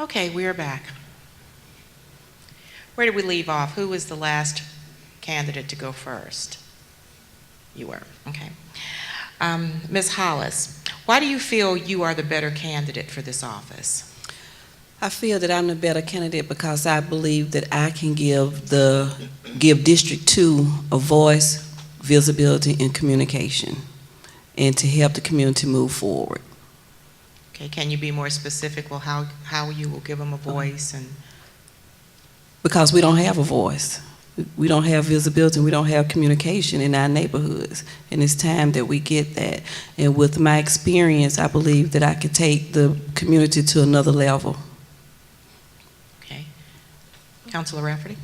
Okay, we are back. Where did we leave off? Who was the last candidate to go first? You were, okay. Ms. Hollis, why do you feel you are the better candidate for this office? I feel that I'm the better candidate because I believe that I can give District 2 a voice, visibility, and communication, and to help the community move forward. Okay, can you be more specific? Well, how you will give them a voice? And Because we don't have a voice. We don't have visibility, and we don't have communication in our neighborhoods, and it's time that we get that. And with my experience, I believe that I could take the community to another level. okay, Councilor Rafferty,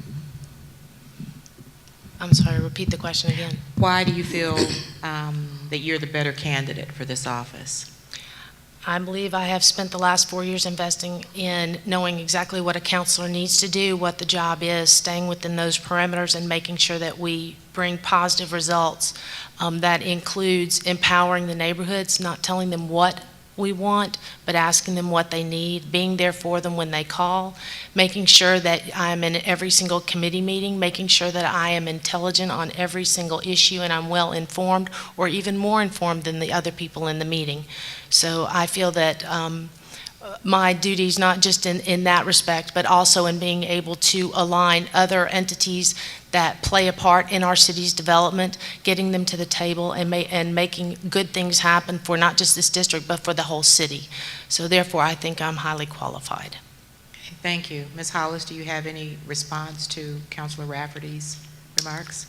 I'm sorry, repeat the question again. why do you feel that you're the better candidate for this office? I believe I have spent the last 4 years investing in knowing exactly what a counselor needs to do, what the job is, staying within those parameters and making sure that we bring positive results. That includes empowering the neighborhoods, not telling them what we want, but asking them what they need, being there for them when they call, making sure that I'm in every single committee meeting, making sure that I am intelligent on every single issue and I'm well informed, or even more informed than the other people in the meeting. So I feel that my duties, not just in that respect, but also in being able to align other entities that play a part in our city's development, getting them to the table and making good things happen for not just this district, but for the whole city. So therefore, I think I'm highly qualified. Okay, thank you. Ms. Hollis, do you have any response to Councilor Rafferty's remarks?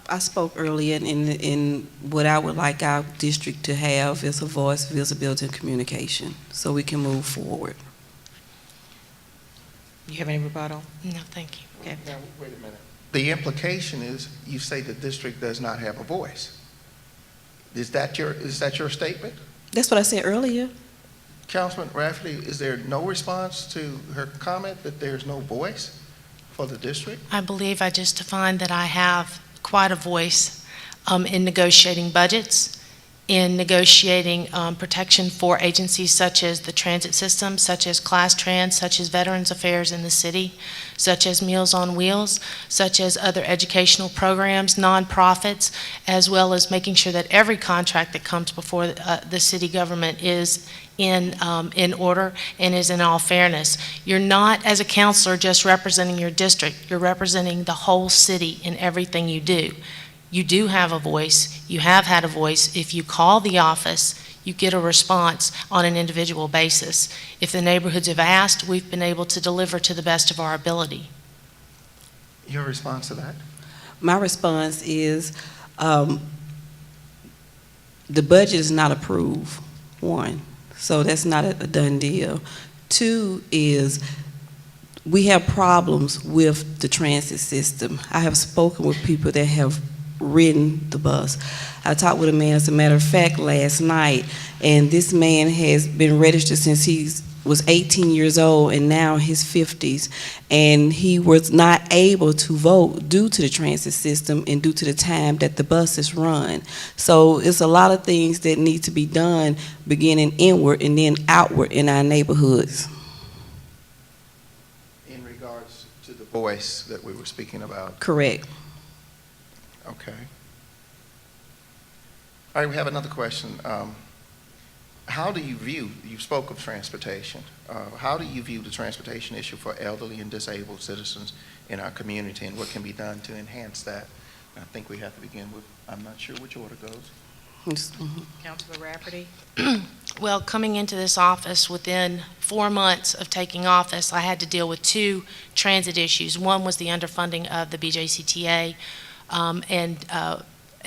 I spoke earlier in what I would like our district to have is a voice, visibility, and communication, so we can move forward. You have any rebuttal? No, thank you. Okay. Now, wait a minute. The implication is you say the district does not have a voice. Is that your statement? That's what I said earlier. Councilman Rafferty, is there no response to her comment that there's no voice for the district? I believe I just defined that I have quite a voice in negotiating budgets, in negotiating protection for agencies such as the transit system, such as Class Trans, such as Veterans Affairs in the city, such as Meals on Wheels, such as other educational programs, nonprofits, as well as making sure that every contract that comes before the city government is in order and is in all fairness. You're not, as a counselor, just representing your district. You're representing the whole city in everything you do. You do have a voice. You have had a voice. If you call the office, you get a response on an individual basis. If the neighborhoods have asked, we've been able to deliver to the best of our ability. Your response to that? My response is the budget is not approved, one, so that's not a done deal. Two is we have problems with the transit system. I have spoken with people that have ridden the bus. I talked with a man, as a matter of fact, last night, and this man has been registered since he was 18 years old and now his 50s, and he was not able to vote due to the transit system and due to the time that the buses run. So it's a lot of things that need to be done, beginning inward and then outward in our neighborhoods. In regards to the voice that we were speaking about. Correct. Okay. All right, we have another question. How do you view, you spoke of transportation, how do you view the transportation issue for elderly and disabled citizens in our community, and what can be done to enhance that? I think we have to begin with, I'm not sure which order goes. Councilor Rafferty? Well, coming into this office, within 4 months of taking office, I had to deal with 2 transit issues. One was the underfunding of the BJCTA,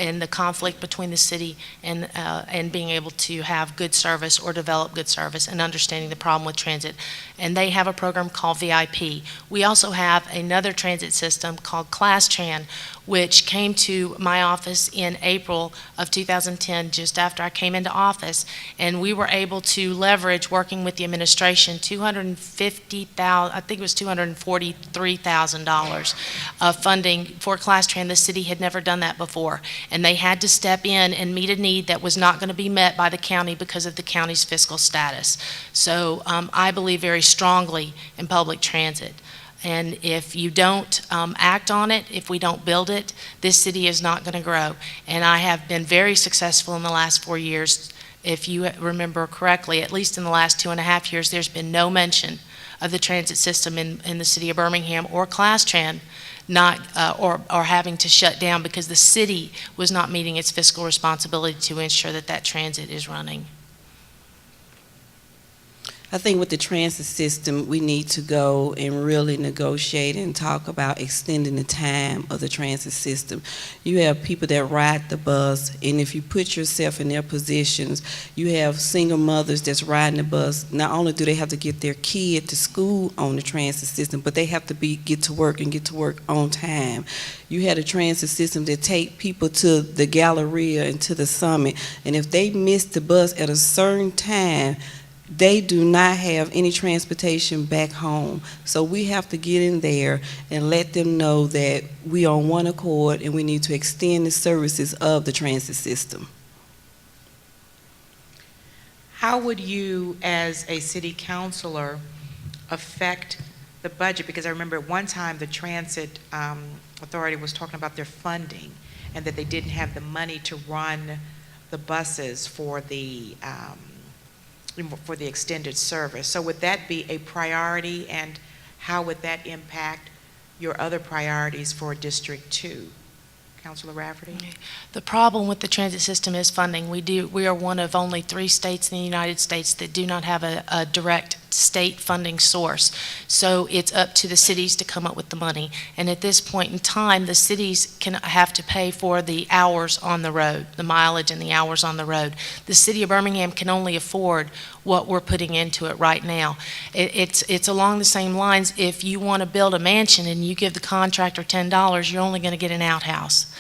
and the conflict between the city and being able to have good service or develop good service, and understanding the problem with transit. And they have a program called VIP. We also have another transit system called Class Tran, which came to my office in April of 2010, just after I came into office, and we were able to leverage, working with the administration, $250,000, I think it was $243,000 of funding for Class Tran. The city had never done that before, and they had to step in and meet a need that was not going to be met by the county because of the county's fiscal status. So I believe very strongly in public transit. And if you don't act on it, if we don't build it, this city is not going to grow. And I have been very successful in the last 4 years. If you remember correctly, at least in the last 2.5 years, there's been no mention of the transit system in the city of Birmingham or ClassTran not or having to shut down because the city was not meeting its fiscal responsibility to ensure that that transit is running. I think with the transit system, we need to go and really negotiate and talk about extending the time of the transit system. You have people that ride the bus, and if you put yourself in their positions, you have single mothers that's riding the bus. Not only do they have to get their kid to school on the transit system, but they have to get to work on time. You had a transit system that take people to the Galleria and to the Summit, and if they miss the bus at a certain time, they do not have any transportation back home. So we have to get in there and let them know that we are on one accord and we need to extend the services of the transit system. How would you, as a city councilor, affect the budget? Because I remember at one time the Transit Authority was talking about their funding and that they didn't have the money to run the buses for the extended service. So would that be a priority, and how would that impact your other priorities for District 2? Councilor Rafferty? The problem with the transit system is funding. We are one of only 3 states in the United States that do not have a direct state funding source. So it's up to the cities to come up with the money. And at this point in time, the cities can have to pay for the hours on the road, the mileage and the hours on the road. The city of Birmingham can only afford what we're putting into it right now. It's along the same lines. If you want to build a mansion and you give the contractor $10, you're only going to get an outhouse.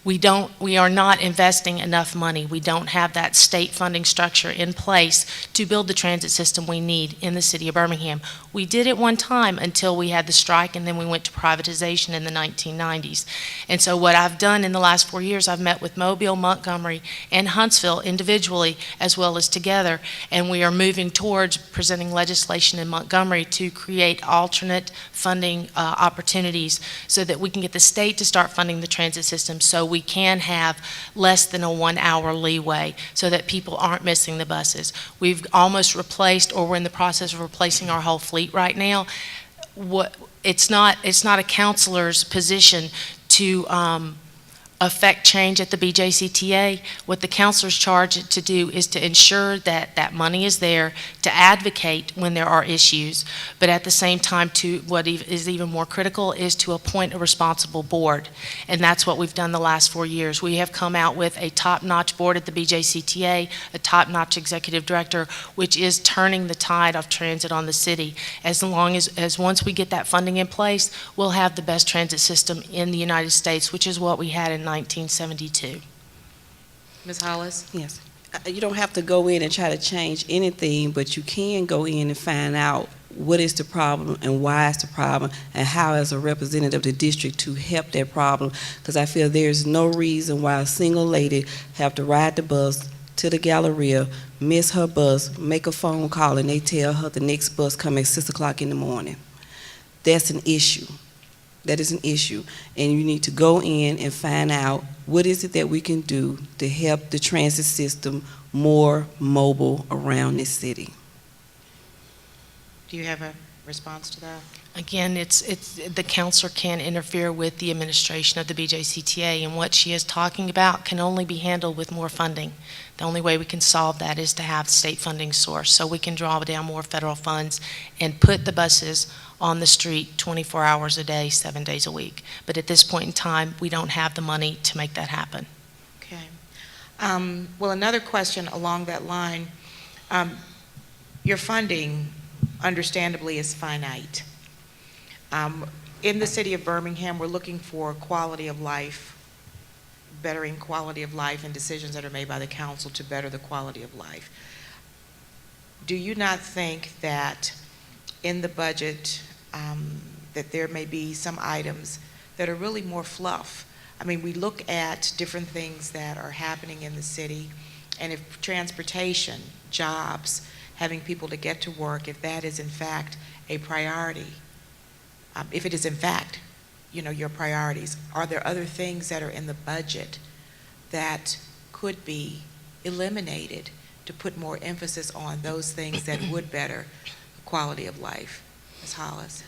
We are not investing enough money. We don't have that state funding structure in place to build the transit system we need in the city of Birmingham. We did it one time until we had the strike, and then we went to privatization in the 1990s. And so what I've done in the last 4 years, I've met with Mobile, Montgomery, and Huntsville individually as well as together, and we are moving towards presenting legislation in Montgomery to create alternate funding opportunities so that we can get the state to start funding the transit system, so we can have less than a 1 hour leeway so that people aren't missing the buses. We've almost replaced, or we're in the process of replacing, our whole fleet right now. It's not a counselor's position to affect change at the BJCTA. What the counselor's charged to do is to ensure that that money is there, to advocate when there are issues, but at the same time, what is even more critical is to appoint a responsible board. And that's what we've done the last 4 years. We have come out with a top-notch board at the BJCTA, a top-notch executive director, which is turning the tide of transit on the city. As long as once we get that funding in place, we'll have the best transit system in the United States, which is what we had in 1972. Ms. Hollis? Yes. You don't have to go in and try to change anything, but you can go in and find out what is the problem and why it's the problem, and how, as a representative of the district, to help that problem. Because I feel there's no reason why a single lady have to ride the bus to the Galleria, miss her bus, make a phone call, and they tell her the next bus comes at 6 o'clock in the morning. That's an issue. That is an issue, and you need to go in and find out what is it that we can do to help the transit system more mobile around this city. Do you have a response to that? Again, the counselor can't interfere with the administration of the BJCTA, and what she is talking about can only be handled with more funding. The only way we can solve that is to have state funding source, so we can draw down more federal funds and put the buses on the street 24 hours a day, 7 days a week. But at this point in time, we don't have the money to make that happen. Okay. Well, another question along that line, your funding, understandably, is finite. In the city of Birmingham, we're looking for quality of life, bettering quality of life, and decisions that are made by the council to better the quality of life. Do you not think that in the budget that there may be some items that are really more fluff? I mean, we look at different things that are happening in the city, and if transportation, jobs, having people to get to work, if that is in fact a priority, if it is in fact, your priorities, are there other things that are in the budget that could be eliminated to put more emphasis on those things that would better the quality of life? Ms. Hollis?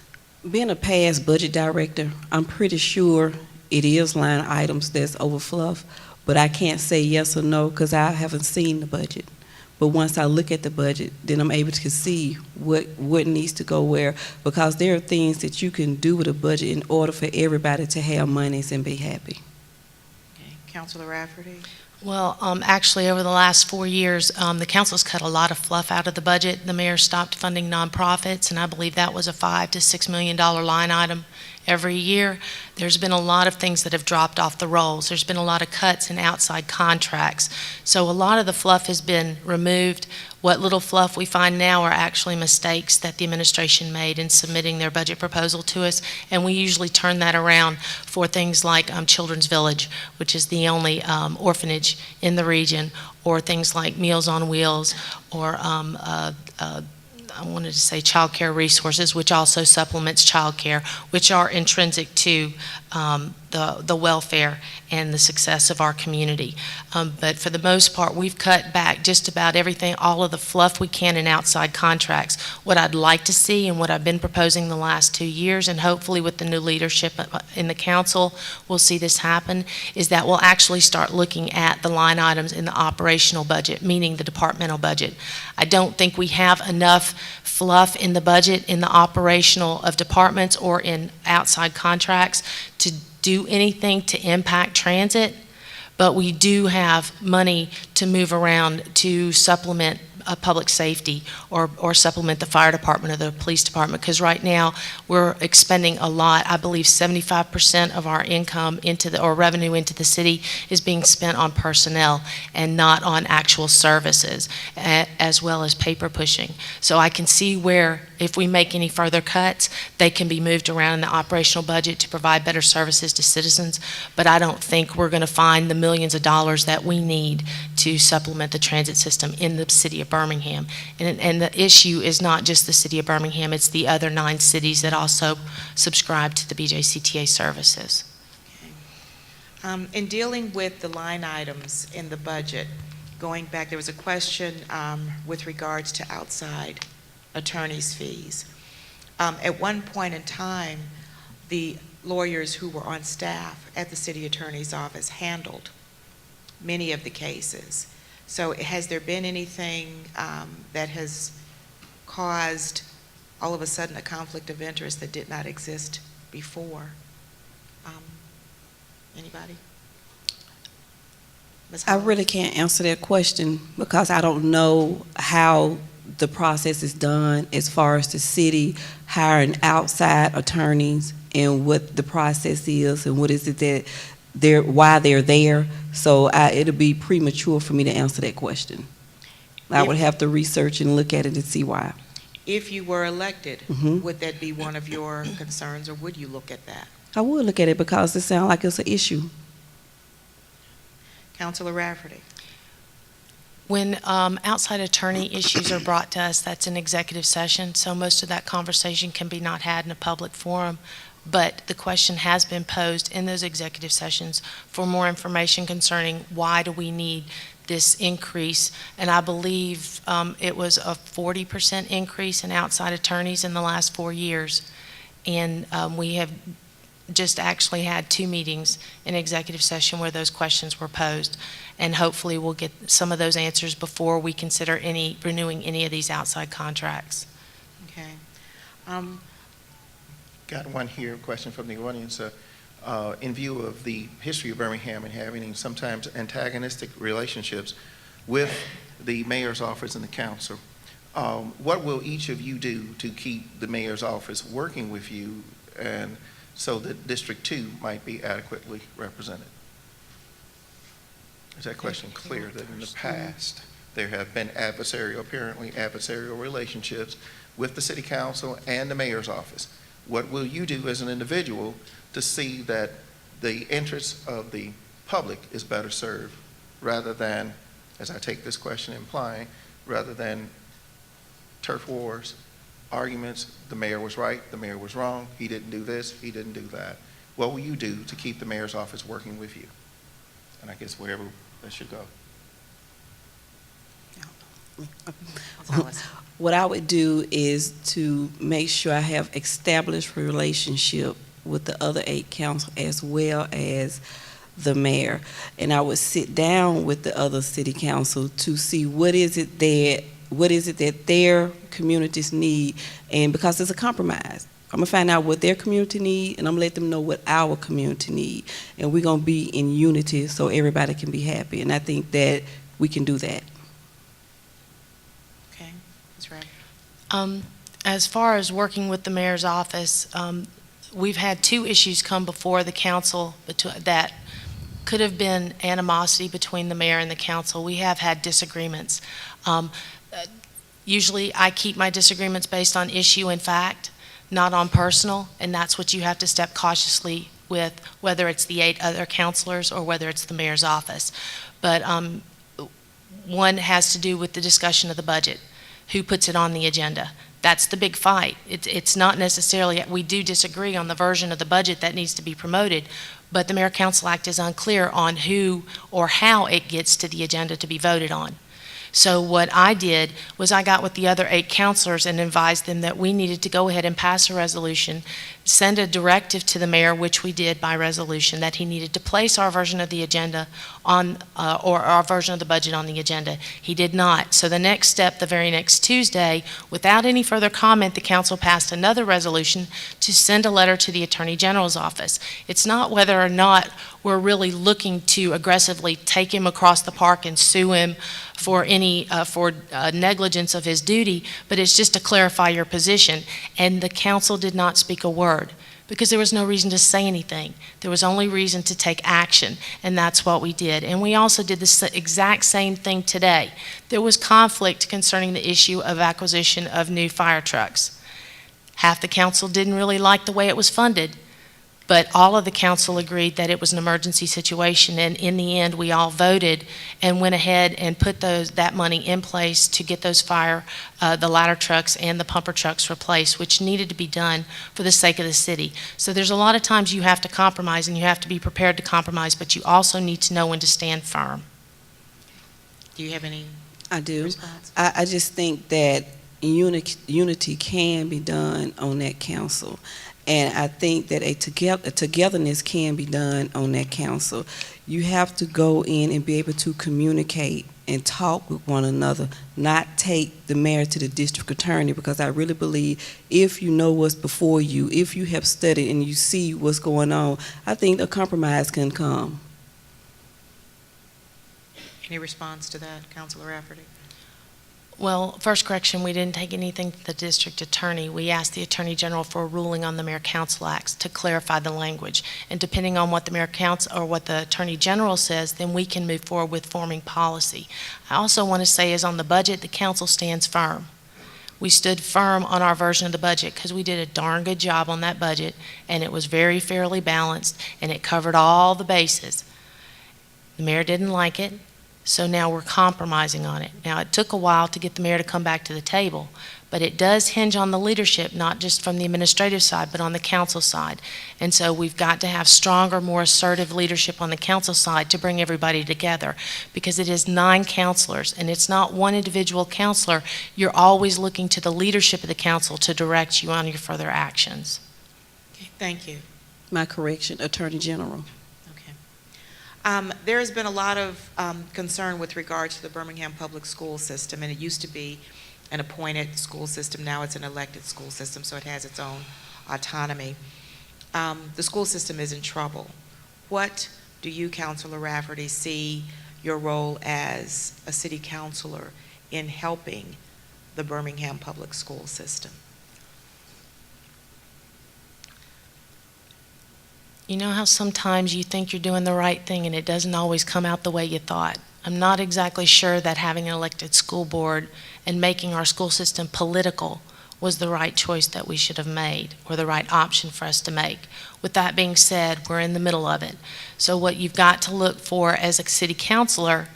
Being a past budget director, I'm pretty sure it is line items that's overfluff, but I can't say yes or no because I haven't seen the budget. But once I look at the budget, then I'm able to see what needs to go where, because there are things that you can do with a budget in order for everybody to have monies and be happy. Okay. Councilor Rafferty? Well, actually, over the last 4 years, the council's cut a lot of fluff out of the budget. The mayor stopped funding nonprofits, and I believe that was a $5 to $6 million line item every year. There's been a lot of things that have dropped off the rolls. There's been a lot of cuts in outside contracts. So a lot of the fluff has been removed. What little fluff we find now are actually mistakes that the administration made in submitting their budget proposal to us, and we usually turn that around for things like Children's Village, which is the only orphanage in the region, or things like Meals on Wheels, or I wanted to say child care resources, which also supplements child care, which are intrinsic to the welfare and the success of our community. But for the most part, we've cut back just about everything, all of the fluff we can in outside contracts. What I'd like to see and what I've been proposing the last 2 years, and hopefully with the new leadership in the council, we'll see this happen, is that we'll actually start looking at the line items in the operational budget, meaning the departmental budget. I don't think we have enough fluff in the budget in the operational of departments or in outside contracts to do anything to impact transit, but we do have money to move around to supplement public safety or supplement the fire department or the police department, because right now we're expending a lot. I believe 75% of our income or revenue into the city is being spent on personnel and not on actual services, as well as paper pushing. So I can see where if we make any further cuts, they can be moved around in the operational budget to provide better services to citizens, but I don't think we're going to find the millions of dollars that we need to supplement the transit system in the city of Birmingham. And the issue is not just the city of Birmingham, it's the other 9 cities that also subscribe to the BJCTA services. In dealing with the line items in the budget, going back, there was a question with regards to outside attorney's fees. At one point in time, the lawyers who were on staff at the city attorney's office handled many of the cases. So has there been anything that has caused all of a sudden a conflict of interest that did not exist before? Anybody? Ms. I Hollis? really can't answer that question because I don't know how the process is done as far as the city hiring outside attorneys and what the process is and what is it that why they're there. So it'll be premature for me to answer that question. I would have to research and look at it and see why. If you were elected, Mhm. would that be one of your concerns, or would you look at that? I would look at it because it sounds like it's an issue. Councilor Rafferty? When outside attorney issues are brought to us, that's an executive session, so most of that conversation can be not had in a public forum. But the question has been posed in those executive sessions for more information concerning why do we need this increase. And I believe it was a 40% increase in outside attorneys in the last 4 years. And we have just actually had 2 meetings in executive session where those questions were posed. And hopefully we'll get some of those answers before we consider renewing any of these outside contracts. Okay. Got one here, question from the audience. In view of the history of Birmingham and having sometimes antagonistic relationships with the mayor's office and the council, what will each of you do to keep the mayor's office working with you and so that District 2 might be adequately represented? Is that question clear, that in the past there have been apparently adversarial relationships with the city council and the mayor's office? What will you do as an individual to see that the interests of the public is better served, rather than, as I take this question implying, rather than turf wars, arguments, the mayor was right, the mayor was wrong, he didn't do this, he didn't do that. What will you do to keep the mayor's office working with you? And I guess wherever that should go. Ms. Hollis. What I would do is to make sure I have established relationship with the other 8 council as well as the mayor. And I would sit down with the other city council to see what is it that their communities need, and because it's a compromise. I'm gonna find out what their community need, and I'm gonna let them know what our community need. And we're gonna be in unity so everybody can be happy. And I think that we can do that. Okay, Ms. Rapp. As far as working with the mayor's office, we've had 2 issues come before the council that could have been animosity between the mayor and the council. We have had disagreements. Usually I keep my disagreements based on issue and fact, not on personal, and that's what you have to step cautiously with, whether it's the 8 other councilors or whether it's the mayor's office. But one has to do with the discussion of the budget, who puts it on the agenda. That's the big fight. It's not necessarily, we do disagree on the version of the budget that needs to be promoted, but the Mayor-Council Act is unclear on who or how it gets to the agenda to be voted on. So what I did was I got with the other 8 councilors and advised them that we needed to go ahead and pass a resolution, send a directive to the mayor, which we did by resolution, that he needed to place our version of the agenda on, or our version of the budget on the agenda. He did not. So the next step, the very next Tuesday, without any further comment, the council passed another resolution to send a letter to the Attorney General's office. It's not whether or not we're really looking to aggressively take him across the park and sue him for any negligence of his duty, but it's just to clarify your position. And the council did not speak a word because there was no reason to say anything. There was only reason to take action, and that's what we did. And we also did the exact same thing today. There was conflict concerning the issue of acquisition of new fire trucks. Half the council didn't really like the way it was funded, but all of the council agreed that it was an emergency situation, and in the end, we all voted and went ahead and put that money in place to get those the ladder trucks and the pumper trucks replaced, which needed to be done for the sake of the city. So there's a lot of times you have to compromise, and you have to be prepared to compromise, but you also need to know when to stand firm. Do you have any I do. response? I just think that unity can be done on that council. And I think that a togetherness can be done on that council. You have to go in and be able to communicate and talk with one another, not take the mayor to the district attorney, because I really believe if you know what's before you, if you have studied and you see what's going on, I think a compromise can come. Any response to that, Councilor Rafferty? Well, first correction, we didn't take anything to the district attorney. We asked the Attorney General for a ruling on the Mayor-Council Acts to clarify the language. And depending on what the Mayor-Council or what the Attorney General says, then we can move forward with forming policy. I also want to say is on the budget, the council stands firm. We stood firm on our version of the budget because we did a darn good job on that budget, and it was very fairly balanced, and it covered all the bases. The mayor didn't like it. So now we're compromising on it. Now, it took a while to get the mayor to come back to the table, but it does hinge on the leadership, not just from the administrative side, but on the council side. And so we've got to have stronger, more assertive leadership on the council side to bring everybody together, because it is 9 councilors, and it's not one individual councilor. You're always looking to the leadership of the council to direct you on your further actions. Okay, thank you. My correction, Attorney General. There has been a lot of concern with regard to the Birmingham public school system, and it used to be an appointed school system. Now it's an elected school system, so it has its own autonomy. The school system is in trouble. What do you, Councilor Rafferty, see your role as a city councilor in helping the Birmingham public school system? You know how sometimes you think you're doing the right thing and it doesn't always come out the way you thought? I'm not exactly sure that having an elected school board and making our school system political was the right choice that we should have made, or the right option for us to make. With that being said, we're in the middle of it. So what you've got to look for as a city councilor,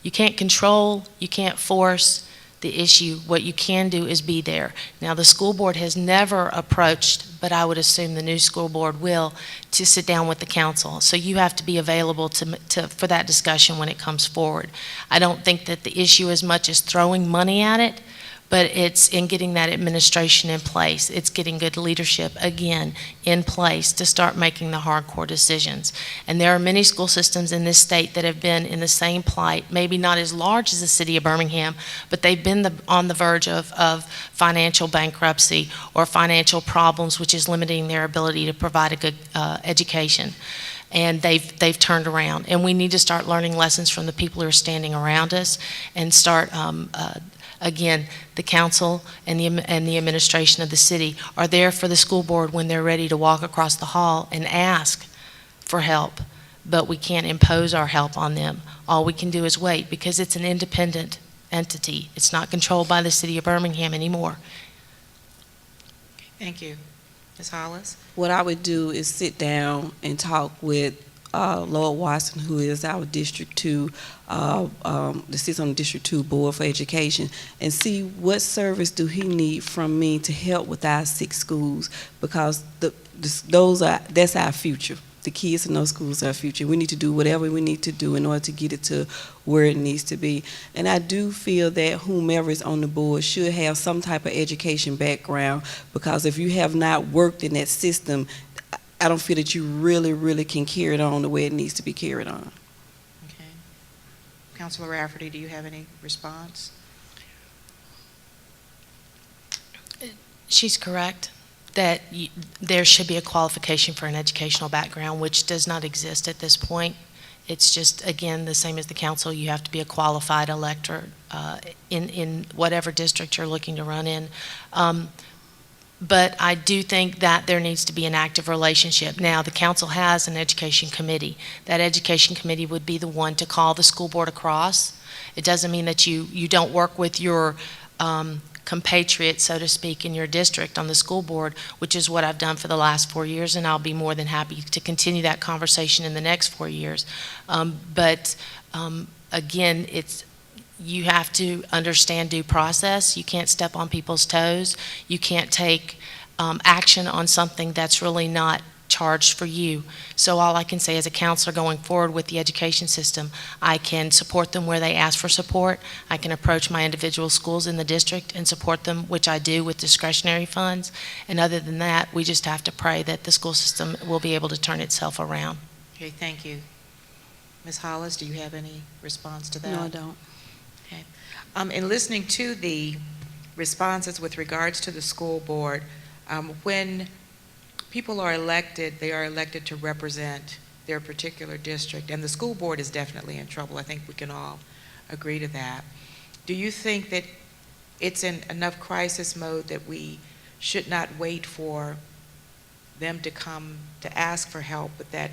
you can't control, you can't force the issue. What you can do is be there. Now, the school board has never approached, but I would assume the new school board will, to sit down with the council. So you have to be available for that discussion when it comes forward. I don't think that the issue as much as throwing money at it, but it's in getting that administration in place. It's getting good leadership, again, in place to start making the hardcore decisions. And there are many school systems in this state that have been in the same plight, maybe not as large as the city of Birmingham, but they've been on the verge of financial bankruptcy or financial problems, which is limiting their ability to provide a good education. And they've turned around. And we need to start learning lessons from the people who are standing around us and start again, the council and the administration of the city are there for the school board when they're ready to walk across the hall and ask for help, but we can't impose our help on them. All we can do is wait, because it's an independent entity. It's not controlled by the city of Birmingham anymore. Thank you. Ms. Hollis? What I would do is sit down and talk with Lord Watson, who is our District 2, that sits on the District 2 Board for Education, and see what service do he need from me to help with our 6 schools, because that's our future. The kids in those schools are our future. We need to do whatever we need to do in order to get it to where it needs to be. And I do feel that whomever is on the board should have some type of education background, because if you have not worked in that system, I don't feel that you really can carry it on the way it needs to be carried on. Okay. Councilor Rafferty, do you have any response? She's correct that there should be a qualification for an educational background, which does not exist at this point. It's just, again, the same as the council. You have to be a qualified elector in whatever district you're looking to run in. But I do think that there needs to be an active relationship. Now, the council has an education committee. That education committee would be the one to call the school board across. It doesn't mean that you don't work with your compatriots, so to speak, in your district on the school board, which is what I've done for the last 4 years, and I'll be more than happy to continue that conversation in the next 4 years. Again, you have to understand due process. You can't step on people's toes. You can't take action on something that's really not charged for you. So all I can say as a counselor going forward with the education system, I can support them where they ask for support. I can approach my individual schools in the district and support them, which I do with discretionary funds. And other than that, we just have to pray that the school system will be able to turn itself around. Okay, thank you. Ms. Hollis, do you have any response to that? No, I don't. In listening to the responses with regards to the school board, when people are elected, they are elected to represent their particular district, and the school board is definitely in trouble. I think we can all agree to that. Do you think that it's in enough crisis mode that we should not wait for them to come to ask for help, but that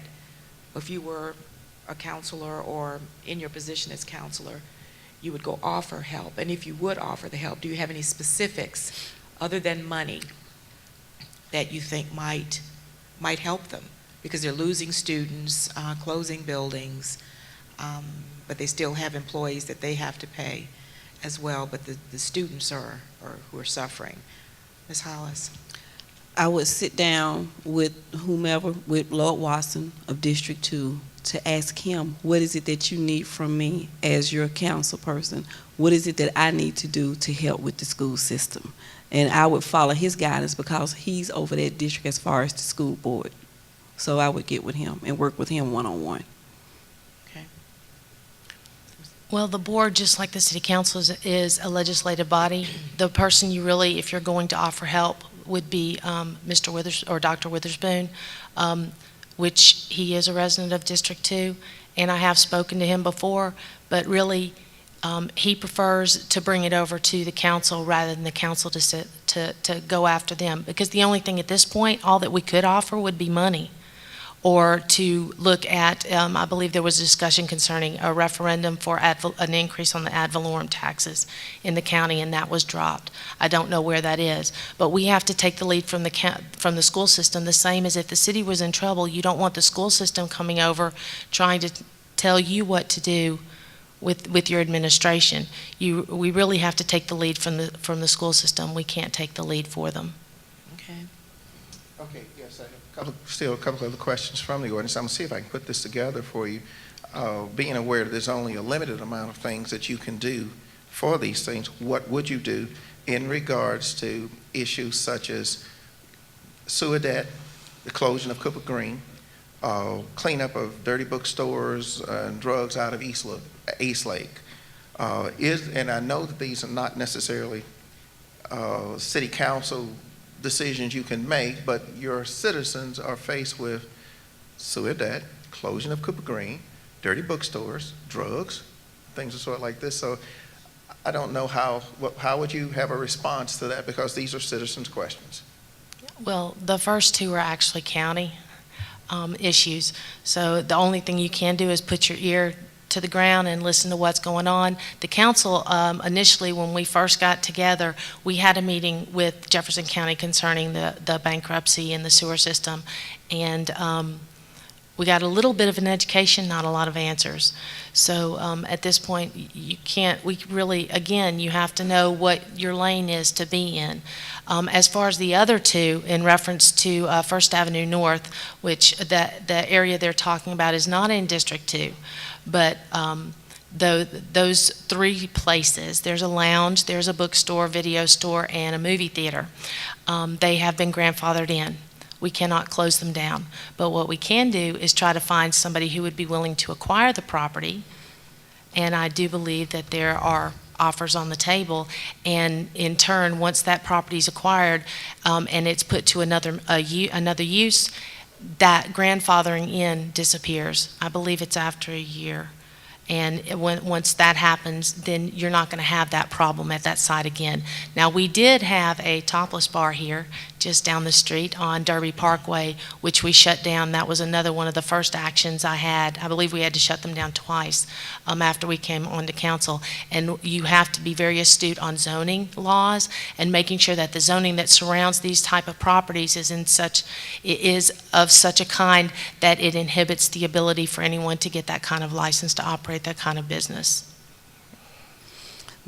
if you were a counselor or in your position as counselor, you would go offer help? And if you would offer the help, do you have any specifics other than money that you think might help them? Because they're losing students, closing buildings, but they still have employees that they have to pay as well, but the students are who are suffering. Ms. Hollis? I would sit down with whomever, with Lord Watson of District 2, to ask him, what is it that you need from me as your council person? What is it that I need to do to help with the school system? And I would follow his guidance, because he's over that district as far as the school board. So I would get with him and work with him one-on-one. Okay. Well, the board, just like the city council, is a legislative body. The person you really, if you're going to offer help, would be Mr. Withers or Dr. Witherspoon, which he is a resident of District 2, and I have spoken to him before, but really he prefers to bring it over to the council rather than the council to go after them, because the only thing at this point, all that we could offer would be money, or to look at, I believe there was a discussion concerning a referendum for an increase on the ad valorem taxes in the county, and that was dropped. I don't know where that is, but we have to take the lead from the school system, the same as if the city was in trouble. You don't want the school system coming over trying to tell you what to do with your administration. We really have to take the lead from the school system. We can't take the lead for them. Okay. Okay, yes, I have still a couple other questions from the audience. I'm going to see if I can put this together for you. Being aware that there's only a limited amount of things that you can do for these things, what would you do in regards to issues such as sewer debt, the closure of Cooper Green, cleanup of dirty bookstores and drugs out of East Lake? And I know that these are not necessarily city council decisions you can make, but your citizens are faced with sewer debt, closing of Cooper Green, dirty bookstores, drugs, things of sort like this. So I don't know how would you have a response to that, because these are citizens' questions. Well, the first two are actually county issues. So the only thing you can do is put your ear to the ground and listen to what's going on. The council, initially, when we first got together, we had a meeting with Jefferson County concerning the bankruptcy and the sewer system. And we got a little bit of an education, not a lot of answers. So at this point, again, you have to know what your lane is to be in. As far as the other two, in reference to First Avenue North, which the area they're talking about is not in District 2, but those three places, there's a lounge, there's a bookstore, video store, and a movie theater. They have been grandfathered in. We cannot close them down. But what we can do is try to find somebody who would be willing to acquire the property, and I do believe that there are offers on the table, and in turn, once that property is acquired and it's put to another use, that grandfathering in disappears. I believe it's after a year. And once that happens, then you're not going to have that problem at that site again. Now, we did have a topless bar here just down the street on Derby Parkway, which we shut down. That was another one of the first actions I had. I believe we had to shut them down twice after we came on to council. And you have to be very astute on zoning laws and making sure that the zoning that surrounds these type of properties is of such a kind that it inhibits the ability for anyone to get that kind of license to operate that kind of business.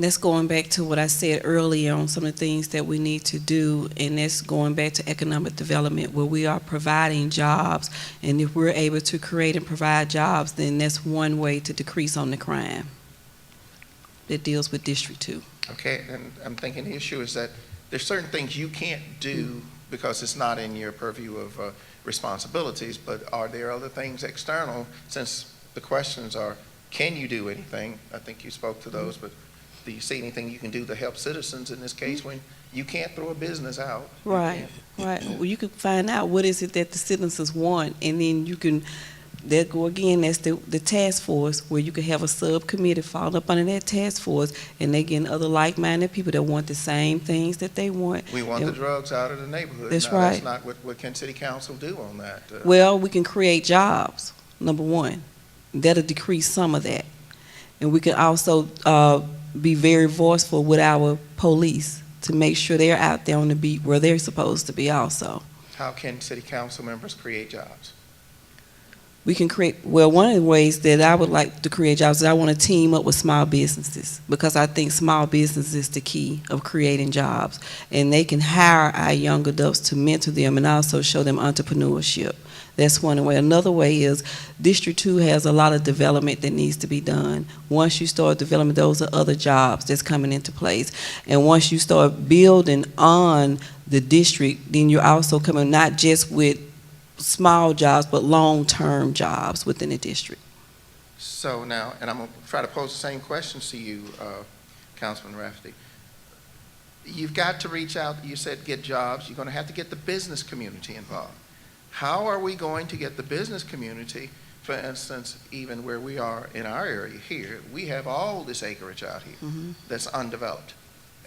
That's going back to what I said earlier on some of the things that we need to do, and that's going back to economic development, where we are providing jobs. And if we're able to create and provide jobs, then that's one way to decrease on the crime that deals with District 2. Okay, and I'm thinking the issue is that there's certain things you can't do because it's not in your purview of responsibilities, but are there other things external, since the questions are, can you do anything? I think you spoke to those, but do you see anything you can do to help citizens in this case when you can't throw a business out? Right. Well, you can find out what is it that the citizens want, and then you can, that go again, that's the task force, where you can have a subcommittee fall up under that task force, and they get other like-minded people that want the same things that they want. We want the drugs out of the neighborhood. That's now, right. That's not what can city council do on that? Well, we can create jobs, number one. That'll decrease some of that. And we can also be very voiceful with our police to make sure they're out there on the beat where they're supposed to be also. How can city council members create jobs? We can create, well, one of the ways that I would like to create jobs is I want to team up with small businesses, because I think small business is the key of creating jobs. And they can hire our young adults to mentor them and also show them entrepreneurship. That's one way. Another way is District 2 has a lot of development that needs to be done. Once you start developing, those are other jobs that's coming into place. And once you start building on the district, then you're also coming not just with small jobs, but long-term jobs within the district. So now, and I'm going to try to pose the same questions to you, Councilman Rafferty. You've got to reach out, you said get jobs, you're going to have to get the business community involved. How are we going to get the business community, for instance, even where we are in our area here, we have all this acreage out here that's undeveloped,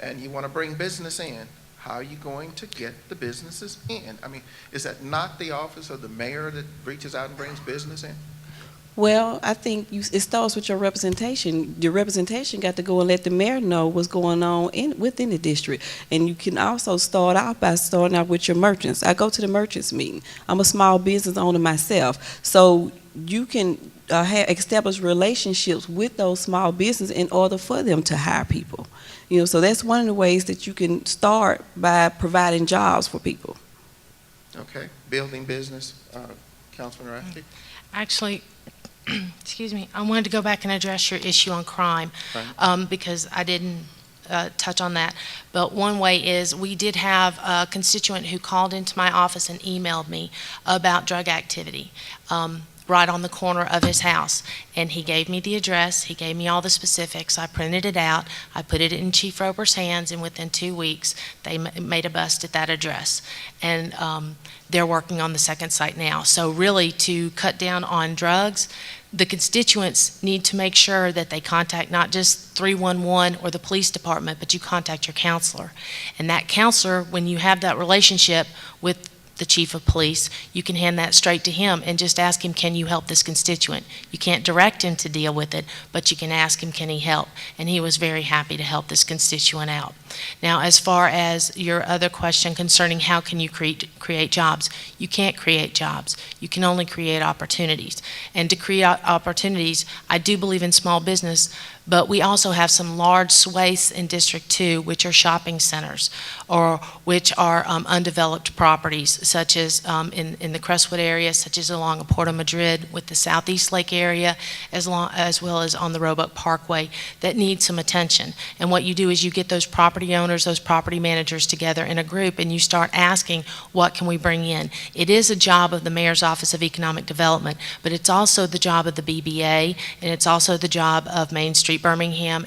and you want to bring business in. how are you going to get the businesses in? I mean, is that not the office of the mayor that reaches out and brings business in? Well, I think it starts with your representation. Your representation got to go and let the mayor know what's going on within the district. And you can also start out by starting out with your merchants. I go to the merchants meeting. I'm a small business owner myself. So you can establish relationships with those small businesses in order for them to hire people. You know, so that's one of the ways that you can start by providing jobs for people. Okay, building business, Councilman Rafferty? Actually, excuse me, I wanted to go back and address your issue on crime, because I didn't touch on that. But one way is we did have a constituent who called into my office and emailed me about drug activity right on the corner of his house. And he gave me the address, he gave me all the specifics, I printed it out, I put it in Chief Roper's hands, and within 2 weeks, they made a bust at that address. And they're working on the second site now. So really, to cut down on drugs, the constituents need to make sure that they contact not just 311 or the police department, but you contact your counselor. And that counselor, when you have that relationship with the chief of police, you can hand that straight to him and just ask him, can you help this constituent? You can't direct him to deal with it, but you can ask him, can he help? And he was very happy to help this constituent out. Now, as far as your other question concerning how can you create jobs, you can't create jobs. You can only create opportunities. And to create opportunities, I do believe in small business, but we also have some large swathes in District 2, which are shopping centers, or which are undeveloped properties, such as in the Crestwood area, such as along Porto Madrid with the Southeast Lake area, as well as on the Roebuck Parkway, that need some attention. And what you do is you get those property owners, those property managers together in a group, and you start asking, what can we bring in? It is a job of the Mayor's Office of Economic Development, but it's also the job of the BBA, and it's also the job of Main Street Birmingham,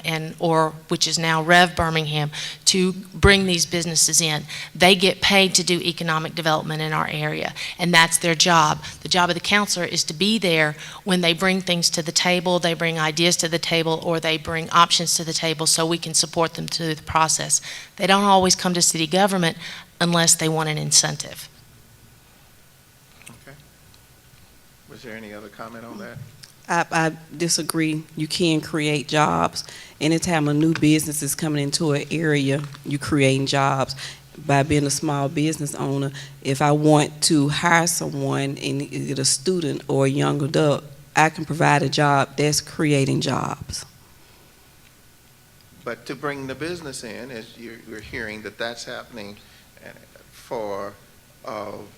which is now Rev Birmingham, to bring these businesses in. They get paid to do economic development in our area, and that's their job. The job of the counselor is to be there when they bring things to the table, they bring ideas to the table, or they bring options to the table so we can support them through the process. They don't always come to city government unless they want an incentive. Okay. Was there any other comment on that? I disagree. You can create jobs. Anytime a new business is coming into an area, you're creating jobs. By being a small business owner, if I want to hire someone, and either a student or a young adult, I can provide a job. That's creating jobs. But to bring the business in, as you're hearing that that's happening for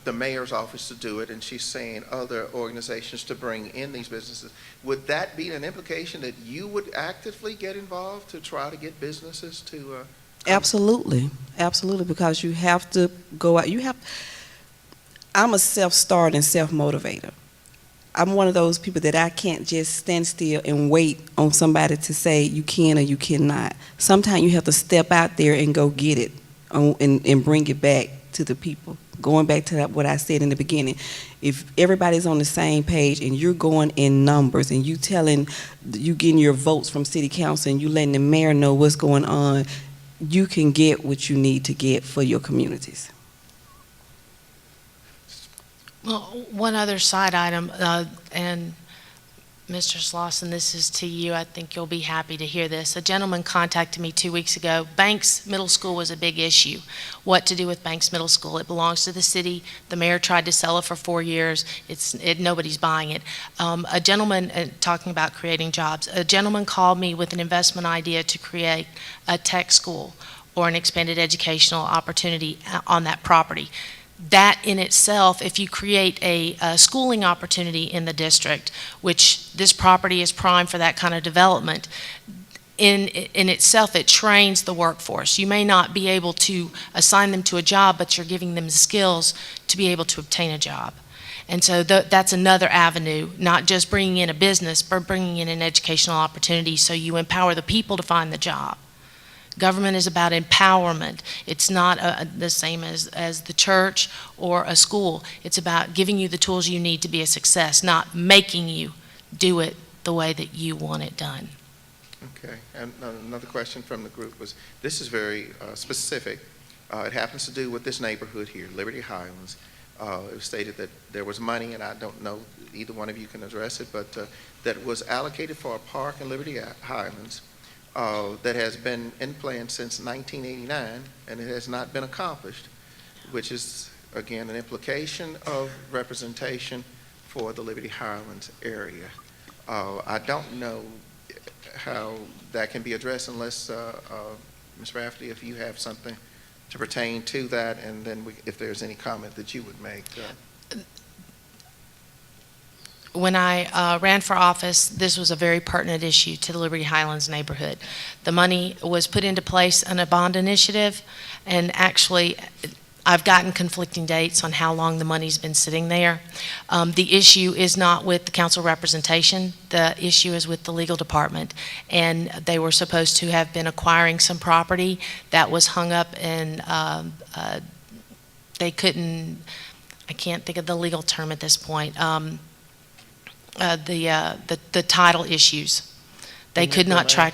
the mayor's office to do it, and she's saying other organizations to bring in these businesses, would that be an implication that you would actively get involved to try to get businesses to Absolutely, absolutely, because you have to go out. I'm a self-starter and self-motivator. I'm one of those people that I can't just stand still and wait on somebody to say you can or you cannot. Sometimes you have to step out there and go get it and bring it back to the people. Going back to what I said in the beginning, if everybody's on the same page and you're going in numbers and you getting your votes from city council and you letting the mayor know what's going on, you can get what you need to get for your communities. Well, one other side item, and Mr. Slauson, this is to you. I think you'll be happy to hear this. A gentleman contacted me 2 weeks ago. Banks Middle School was a big issue. What to do with Banks Middle School? It belongs to the city. The mayor tried to sell it for 4 years. Nobody's buying it. A gentleman, talking about creating jobs, a gentleman called me with an investment idea to create a tech school or an expanded educational opportunity on that property. That in itself, if you create a schooling opportunity in the district, which this property is prime for that kind of development, in itself it trains the workforce. You may not be able to assign them to a job, but you're giving them skills to be able to obtain a job. And so that's another avenue, not just bringing in a business, but bringing in an educational opportunity so you empower the people to find the job. Government is about empowerment. It's not the same as the church or a school. It's about giving you the tools you need to be a success, not making you do it the way that you want it done. Okay, and another question from the group was, this is very specific It happens to do with this neighborhood here, Liberty Highlands. It was stated that there was money, and I don't know, either one of you can address it, but that was allocated for a park in Liberty Highlands that has been in plan since 1989, and it has not been accomplished, which is, again, an implication of representation for the Liberty Highlands area. I don't know how that can be addressed unless, Ms. Rafferty, if you have something to pertain to that, and then if there's any comment that you would make. When I ran for office, this was a very pertinent issue to the Liberty Highlands neighborhood. The money was put into place on a bond initiative, and actually, I've gotten conflicting dates on how long the money's been sitting there. The issue is not with the council representation. The issue is with the legal department. And they were supposed to have been acquiring some property that was hung up, and they couldn't, I can't think of the legal term at this point, the title issues. They could not track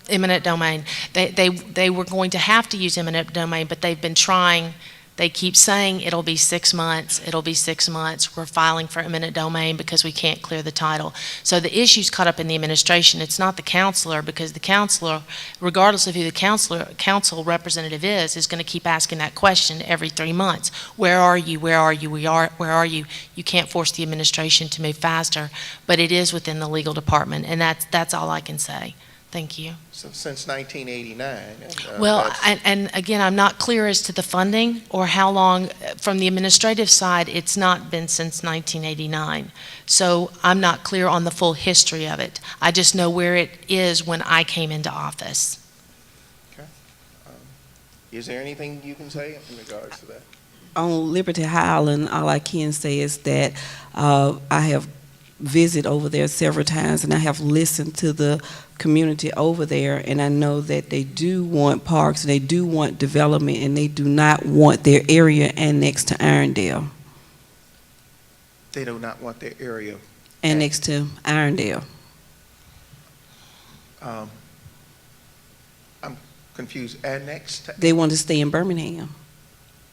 eminent domain. They were going to have to use eminent domain, but they've been trying. They keep saying it'll be 6 months, it'll be 6 months. We're filing for eminent domain because we can't clear the title. So the issue's caught up in the administration. It's not the counselor, because the counselor, regardless of who the council representative is going to keep asking that question every 3 months. Where are you? Where are you? Where are you? You can't force the administration to move faster, but it is within the legal department, and that's all I can say. Thank you. So since 1989. Well, that's- and again, I'm not clear as to the funding or how long. From the administrative side, it's not been since 1989. So I'm not clear on the full history of it. I just know where it is when I came into office. Is there anything you can say in regards to that? On Liberty Highland, all I can say is that I have visited over there several times, and I have listened to the community over there, and I know that they do want parks, and they do want development, and they do not want their area annexed to Irondale. They do not want their area. Annexed to Irondale. I'm confused. Annexed? They want to stay in Birmingham.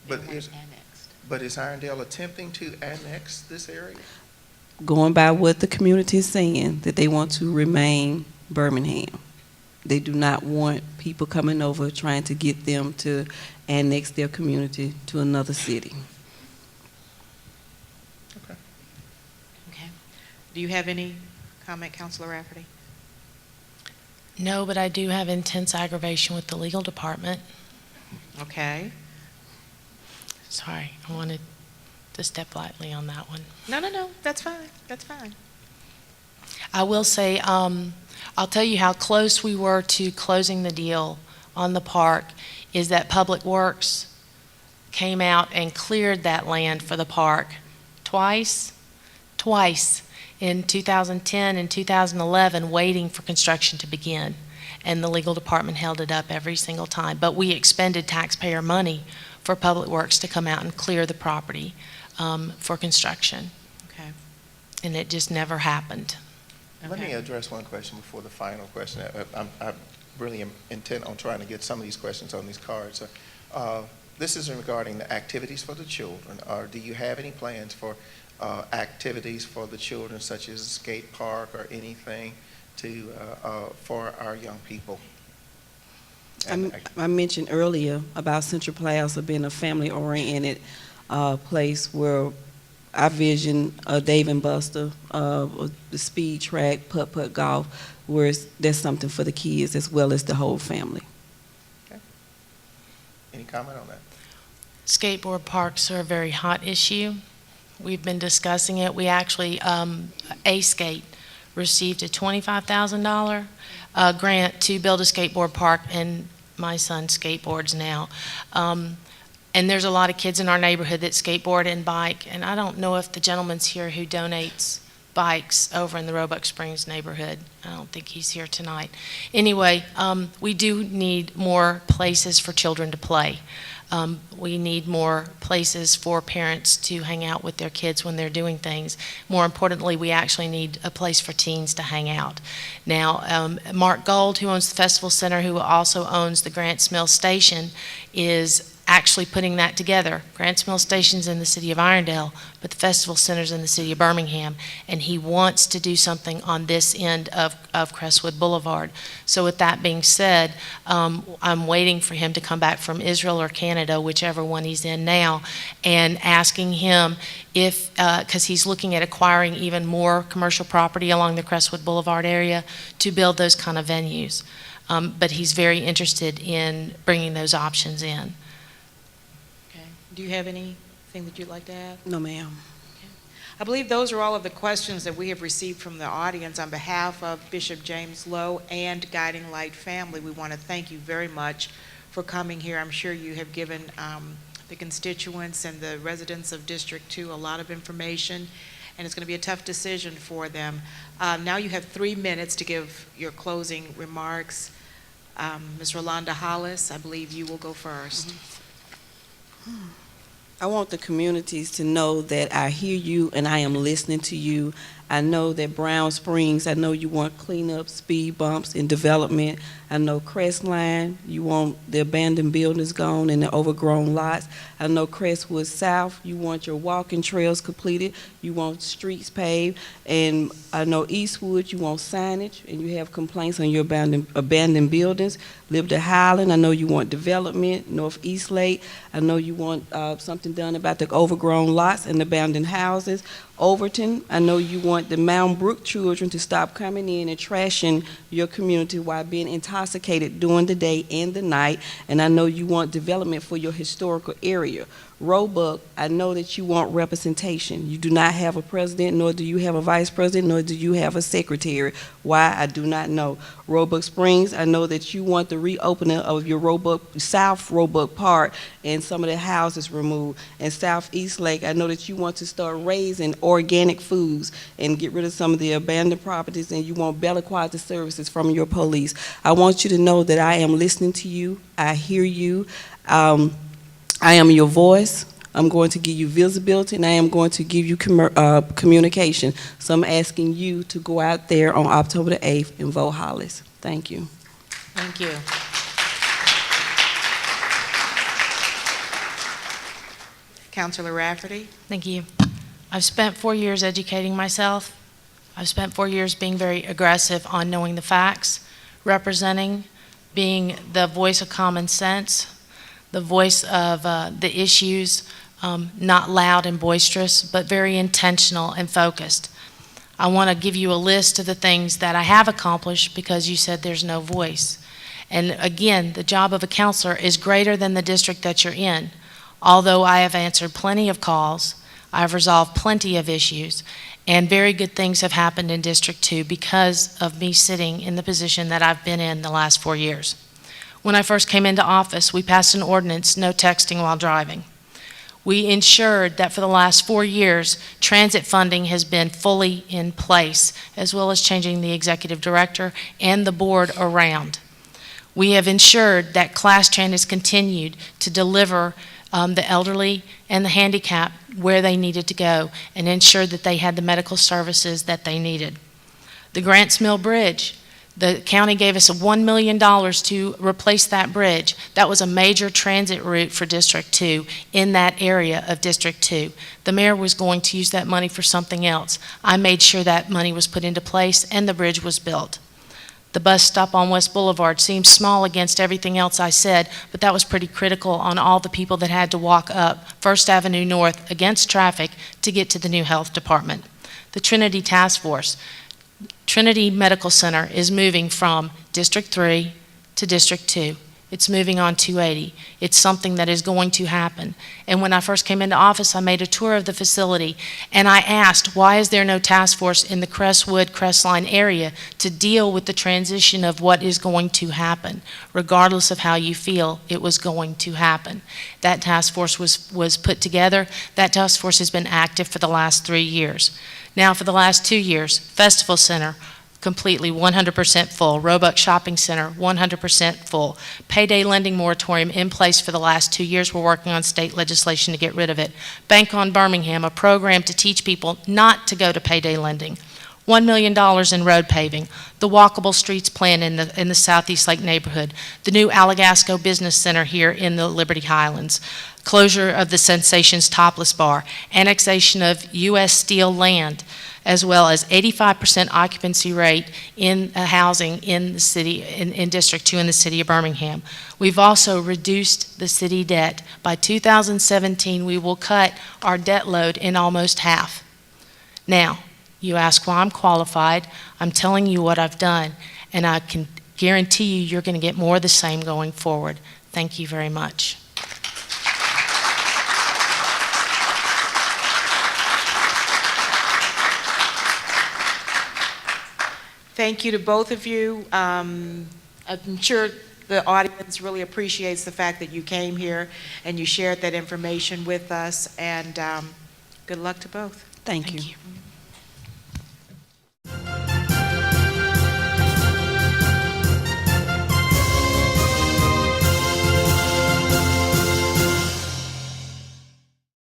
But is Irondale attempting to annex this area? Going by what the community is saying, that they want to remain Birmingham. They do not want people coming over trying to get them to annex their community to another city. Okay. Do you have any comment, Councilor Rafferty? No, but I do have intense aggravation with the legal department. Okay. Sorry, I wanted to step lightly on that one. No, that's fine, that's fine. I will say, I'll tell you how close we were to closing the deal on the park, is that Public Works came out and cleared that land for the park twice in 2010 and 2011, waiting for construction to begin. And the legal department held it up every single time. But we expended taxpayer money for Public Works to come out and clear the property for construction. Okay. And it just never happened. Let me Okay. address one question before the final question. I really am intent on trying to get some of these questions on these cards. This is regarding the activities for the children. Do you have any plans for activities for the children, such as a skate park or anything for our young people? I mentioned earlier about Central Plaza being a family-oriented place where I vision Dave and Buster, the speed track, putt-putt golf, where there's something for the kids as well as the whole family. Okay. Any comment on that? Skateboard parks are a very hot issue. We've been discussing it. We actually, A-Skate received a $25,000 grant to build a skateboard park, and my son skateboards now. And there's a lot of kids in our neighborhood that skateboard and bike, and I don't know if the gentleman's here who donates bikes over in the Roebuck Springs neighborhood. I don't think he's here tonight. Anyway, we do need more places for children to play. We need more places for parents to hang out with their kids when they're doing things. More importantly, we actually need a place for teens to hang out. Now, Mark Gold, who owns the Festival Center, who also owns the Grants Mill Station, is actually putting that together. Grants Mill Station's in the city of Irondale, but the Festival Center's in the city of Birmingham, and he wants to do something on this end of Crestwood Boulevard. So with that being said, I'm waiting for him to come back from Israel or Canada, whichever one he's in now, and asking him if, because he's looking at acquiring even more commercial property along the Crestwood Boulevard area to build those kind of venues. But he's very interested in bringing those options in. Do you have anything that you'd like to add? No, ma'am. I believe those are all of the questions that we have received from the audience. On behalf of Bishop James Lowe and Guiding Light family, we want to thank you very much for coming here. I'm sure you have given the constituents and the residents of District 2 a lot of information, and it's going to be a tough decision for them. Now you have 3 minutes to give your closing remarks. Ms. Rolanda Hollis, I believe you will go first. I want the communities to know that I hear you and I am listening to you. I know that Brown Springs, I know you want cleanup, speed bumps, and development. I know Crestline, you want the abandoned buildings gone and the overgrown lots. I know Crestwood South, you want your walking trails completed. You want streets paved. And I know Eastwood, you want signage, and you have complaints on your abandoned buildings. Liberty Highland, I know you want development. North East Lake, I know you want something done about the overgrown lots and abandoned houses. Overton, I know you want the Mound Brook children to stop coming in and trashing your community while being intoxicated during the day and the night, and I know you want development for your historical area. Roebuck, I know that you want representation. You do not have a president, nor do you have a vice president, nor do you have a secretary. Why, I do not know. Roebuck Springs, I know that you want the reopening of your South Roebuck Park and some of the houses removed. And Southeast Lake, I know that you want to start raising organic foods and get rid of some of the abandoned properties, and you want better quality services from your police. I want you to know that I am listening to you. I hear you. I am your voice. I'm going to give you visibility, and I am going to give you communication. So I'm asking you to go out there on October the 8th and vote Hollis. Thank you. Thank you. Councilor Rafferty. Thank you. I've spent 4 years educating myself. I've spent 4 years being very aggressive on knowing the facts, representing, being the voice of common sense, the voice of the issues, not loud and boisterous, but very intentional and focused. I want to give you a list of the things that I have accomplished because you said there's no voice. And again, the job of a counselor is greater than the district that you're in. Although I have answered plenty of calls, I've resolved plenty of issues, and very good things have happened in District 2 because of me sitting in the position that I've been in the last 4 years. When I first came into office, we passed an ordinance, no texting while driving. We ensured that for the last 4 years, transit funding has been fully in place, as well as changing the executive director and the board around. We have ensured that Class Tran has continued to deliver the elderly and the handicapped where they needed to go and ensured that they had the medical services that they needed. The Grants Mill Bridge, the county gave us $1 million to replace that bridge. That was a major transit route for District 2 in that area of District 2. The mayor was going to use that money for something else. I made sure that money was put into place and the bridge was built. The bus stop on West Boulevard seems small against everything else I said, but that was pretty critical on all the people that had to walk up First Avenue North against traffic to get to the new health department. The Trinity Task Force. Trinity Medical Center is moving from District 3 to District 2. It's moving on 280. It's something that is going to happen. And when I first came into office, I made a tour of the facility, and I asked, why is there no task force in the Crestwood, Crestline area to deal with the transition of what is going to happen? Regardless of how you feel, it was going to happen. That task force was put together. That task force has been active for the last 3 years. Now, for the last 2 years, Festival Center, completely 100% full. Roebuck Shopping Center, 100% full. Payday lending moratorium in place for the last 2 years. We're working on state legislation to get rid of it. Bank on Birmingham, a program to teach people not to go to payday lending. $1 million in road paving, the walkable streets plan in the Southeast Lake neighborhood, the new Alagasco Business Center here in the Liberty Highlands, closure of the Sensations Topless Bar, annexation of U.S. Steel land, as well as 85% occupancy rate in housing in the city, in District 2 in the city of Birmingham. We've also reduced the city debt. By 2017, we will cut our debt load in almost half. Now, you ask why I'm qualified. I'm telling you what I've done, and I can guarantee you you're going to get more of the same going forward. Thank you very much. Thank you to both of you. I'm sure the audience really appreciates the fact that you came here and you shared that information with us, and good luck to both. Thank you. Thank you.